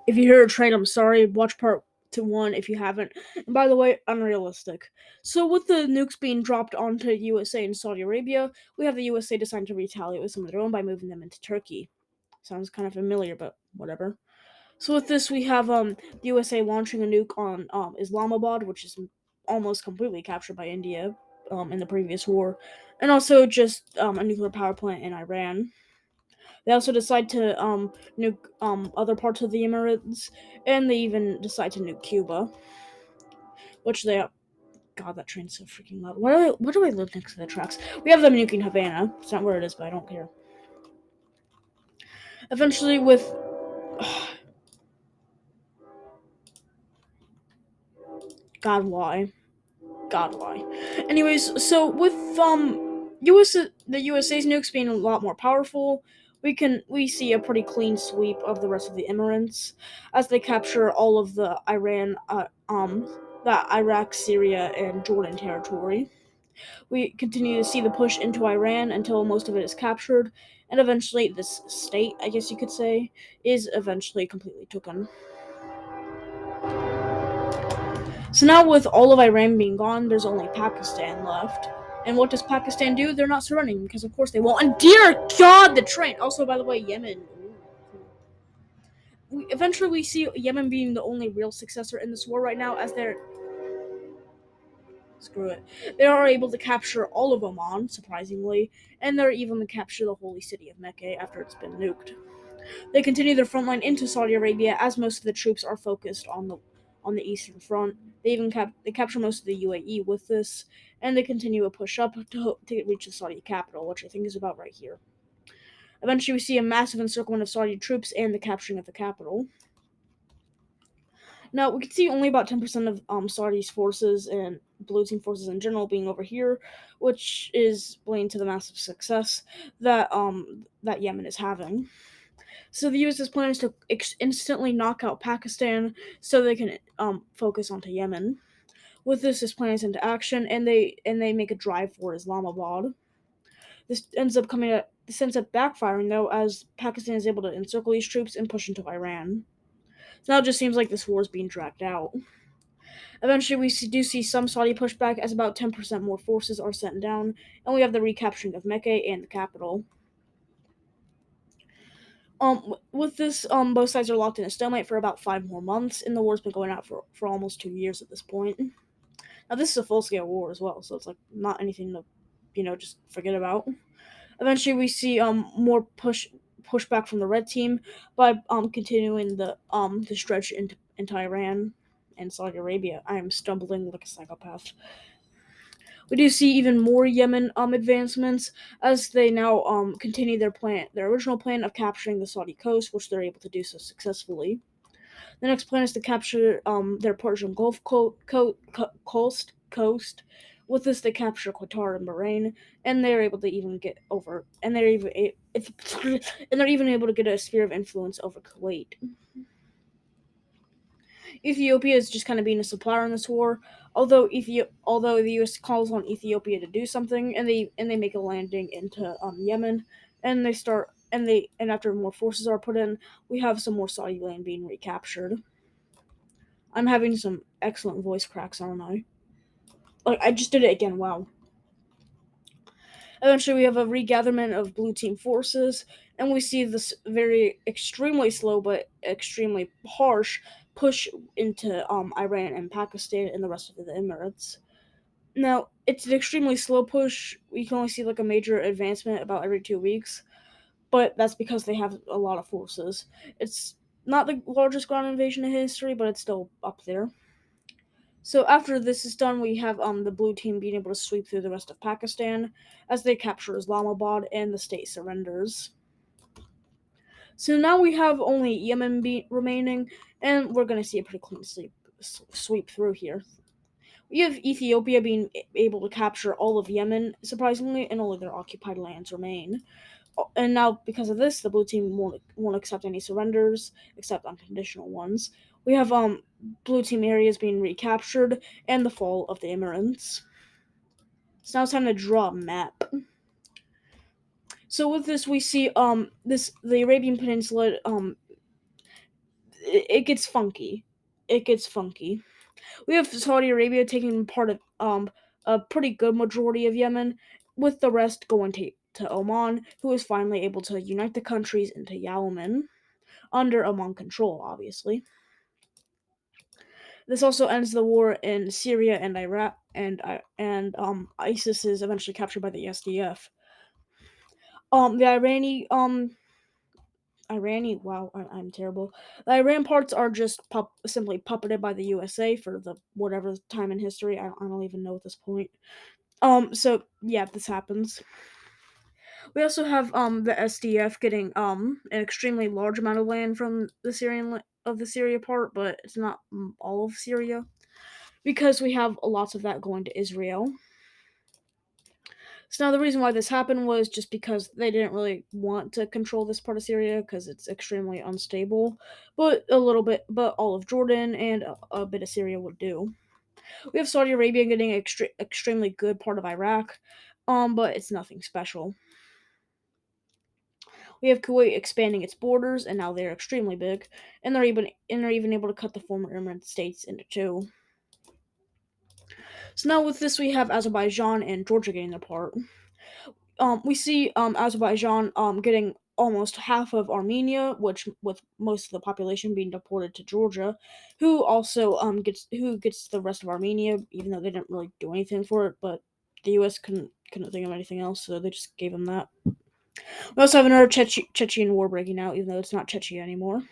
If you hear a train, I'm sorry. Watch part to one if you haven't. And by the way, unrealistic. So with the nukes being dropped onto USA and Saudi Arabia, we have the USA deciding to retaliate with some of their own by moving them into Turkey. Sounds kind of familiar, but whatever. So with this, we have the USA launching a nuke on Islamabad, which is almost completely captured by India in the previous war, and also just a nuclear power plant in Iran. They also decide to nuke other parts of the Emirates, and they even decide to nuke Cuba, which they. God, that train's so freaking loud. Why do I live next to the tracks? We have them nuking Havana. It's not where it is, but I don't care. Eventually, with God, why? God, why? Anyways, so with the USA's nukes being a lot more powerful, we see a pretty clean sweep of the rest of the Emirates as they capture all of the Iraq, Syria, and Jordan territory. We continue to see the push into Iran until most of it is captured, and eventually this state, I guess you could say, is eventually completely taken. So now, with all of Iran being gone, there's only Pakistan left. And what does Pakistan do? They're not surrendering because, of course, they won't. And dear God, the train. Also, by the way, Yemen. Eventually, we see Yemen being the only real successor in this war right now, as they're screw it. They are able to capture all of Oman, surprisingly, and they're even to capture the holy city of Mecca after it's been nuked. They continue their front line into Saudi Arabia as most of the troops are focused on the eastern front. They even they capture most of the UAE with this, and they continue a push up to reach the Saudi capital, which I think is about right here. Eventually, we see a massive encirclement of Saudi troops and the capturing of the capital. Now, we can see only about 10% of Saudi's forces and blue team forces in general being over here, which is blamed to the massive success that Yemen is having. So the U.S.'s plan is to instantly knock out Pakistan so they can focus onto Yemen. With this plan is into action, and they make a drive for Islamabad. This ends up backfiring though, as Pakistan is able to encircle these troops and push into Iran. So now it just seems like this war is being dragged out. Eventually, do see some Saudi pushback as about 10% more forces are sent down, and we have the recapturing of Mecca and the capital. With this, both sides are locked in a stalemate for about 5 more months, and the war's been going on for almost 2 years at this point. Now, this is a full scale war as well, so it's like not anything to, just forget about. Eventually, we see more pushback from the red team by continuing the stretch into Iran and Saudi Arabia. I am stumbling like a psychopath. We do see even more Yemen advancements as they now continue their original plan of capturing the Saudi coast, which they're able to do so successfully. The next plan is to capture their Persian Gulf coast. With this, they capture Qatar and Bahrain, and they're able to even get over, and they're even able to get a sphere of influence over Kuwait. Ethiopia is just kind of being a supplier in this war. Although the U.S. calls on Ethiopia to do something, and they make a landing into Yemen, and they start and after more forces are put in, we have some more Saudi land being recaptured. I'm having some excellent voice cracks, aren't I? Like I just did it again. Wow. Eventually, we have a regatherment of blue team forces, and we see this very extremely slow but extremely harsh push into Iran and Pakistan and the rest of the Emirates. Now, it's an extremely slow push. We can only see like a major advancement about every 2 weeks, but that's because they have a lot of forces. It's not the largest ground invasion in history, but it's still up there. So after this is done, we have the blue team being able to sweep through the rest of Pakistan as they capture Islamabad and the state surrenders. So now we have only Yemen remaining, and we're going to see a pretty clean sweep through here. We have Ethiopia being able to capture all of Yemen, surprisingly, and only their occupied lands remain. And now, because of this, the blue team won't accept any surrenders, except unconditional ones. We have blue team areas being recaptured and the fall of the Emirates. So now it's time to draw a map. So with this, we see the Arabian Peninsula. it gets funky. It gets funky. We have Saudi Arabia taking part of a pretty good majority of Yemen, with the rest going to Oman, who is finally able to unite the countries into Yemen under Oman control, obviously. This also ends the war in Syria and Iraq, and ISIS is eventually captured by the SDF. The Irani. Wow, I'm terrible. The Iran parts are just simply puppeted by the USA for the whatever time in history. I don't even know at this point. So yeah, this happens. We also have the SDF getting an extremely large amount of land from the Syria part, but it's not all of Syria because we have lots of that going to Israel. So now the reason why this happened was just because they didn't really want to control this part of Syria because it's extremely unstable, but all of Jordan and a bit of Syria would do. We have Saudi Arabia getting an extremely good part of Iraq, but it's nothing special. We have Kuwait expanding its borders, and now they're extremely big, and they're even able to cut the former Emirate states into two. So now with this, we have Azerbaijan and Georgia getting their part. We see Azerbaijan getting almost half of Armenia, which with most of the population being deported to Georgia, who also gets the rest of Armenia, even though they didn't really do anything for it, but the U.S. couldn't think of anything else, so they just gave them that. We also have another Chechen war breaking out, even though it's not Chechnya anymore.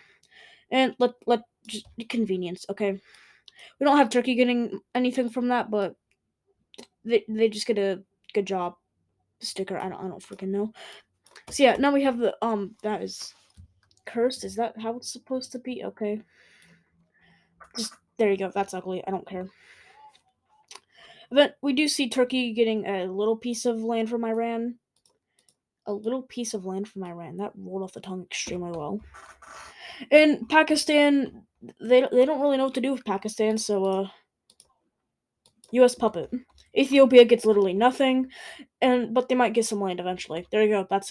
And let just convenience, okay. We don't have Turkey getting anything from that, but they just get a good job sticker. I don't freaking know. So yeah, now we have the that is cursed. Is that how it's supposed to be? Okay. Just there you go. That's ugly. I don't care. But we do see Turkey getting a little piece of land from Iran. A little piece of land from Iran. That rolled off the tongue extremely well. And Pakistan, they don't really know what to do with Pakistan, so U.S. puppet. Ethiopia gets literally nothing, but they might get some land eventually. There you go. That's it.